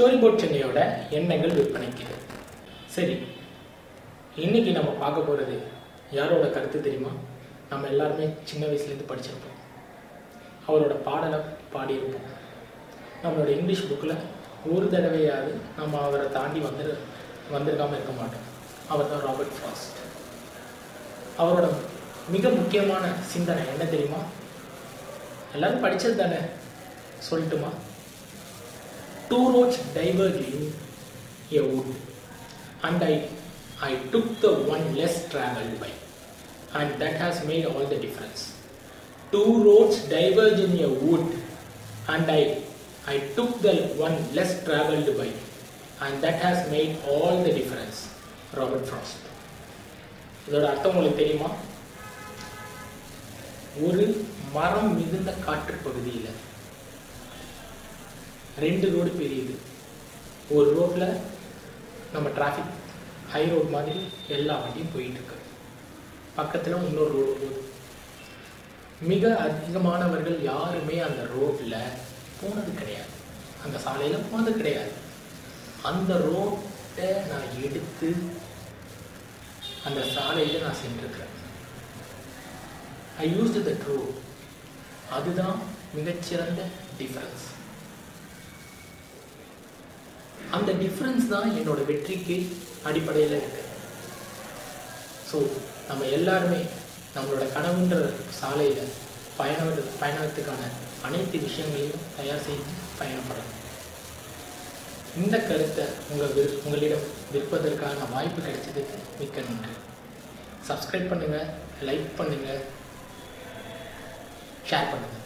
Story board சென்னையோட எண்ணங்கள் விற்பனைக்கு. சரி, இன்னைக்கு நம்ம பார்க்க போகிறது யாரோட கருத்து தெரியுமா? நம்ம எல்லாருமே சின்ன வயசுலேருந்து படிச்சிருப்போம், அவரோட பாடலை பாடியிருப்போம். நம்மளோட இங்கிலீஷ் புக்கில் ஒரு தடவையாவது நம்ம அவரை தாண்டி வந்திருக்காமல் இருக்க மாட்டோம். அவர் தான் ராபர்ட் ஃப்ராஸ்ட். அவரோட மிக முக்கியமான சிந்தனை என்ன தெரியுமா? எல்லாரும் படித்தது தானே, சொல்லட்டுமா? Two roads diverged in a wood, and I took the one less travelled by, and that has made all the difference. Two roads diverged in a wood, and I took the one less travelled by, and that has made all the difference. Robert frost. இதோட அர்த்தம் உங்களுக்கு தெரியுமா? ஒரு மரம் மிகுந்த காற்று பகுதியில் ரெண்டு ரோடு பெரியுது. ஒரு ரோட்டில் நம்ம டிராஃபிக் ஹை ரோடு மாதிரி எல்லா வண்டியும் போயிட்டுருக்கு, பக்கத்தில் இன்னொரு ரோடு போகுது. மிக அதிகமானவர்கள் யாருமே அந்த ரோட்டில் போனது கிடையாது, அந்த சாலையில் போனது கிடையாது. அந்த ரோட்டை நான் எடுத்து அந்த சாலையில் நான் சென்றிருக்கிறேன். ஐ யூஸ்டு தட் ரோட். அதுதான் மிகச்சிறந்த டிஃபரன்ஸ். அந்த டிஃப்ரென்ஸ் தான் என்னோட வெற்றிக்கு அடிப்படையில் இருக்கு. ஸோ நம்ம எல்லாருமே நம்மளோட கனவுன்ற சாலையில் பயணத்துக்கான அனைத்து விஷயங்களையும் தயார் செய்து பயணப்படணும். இந்த கருத்தை உங்களிடம் விற்பதற்கான வாய்ப்பு கிடைச்சதுக்கு மிக்க நன்றி. சப்ஸ்கிரைப் பண்ணுங்கள், லைக் பண்ணுங்கள், ஷேர் பண்ணுங்கள்.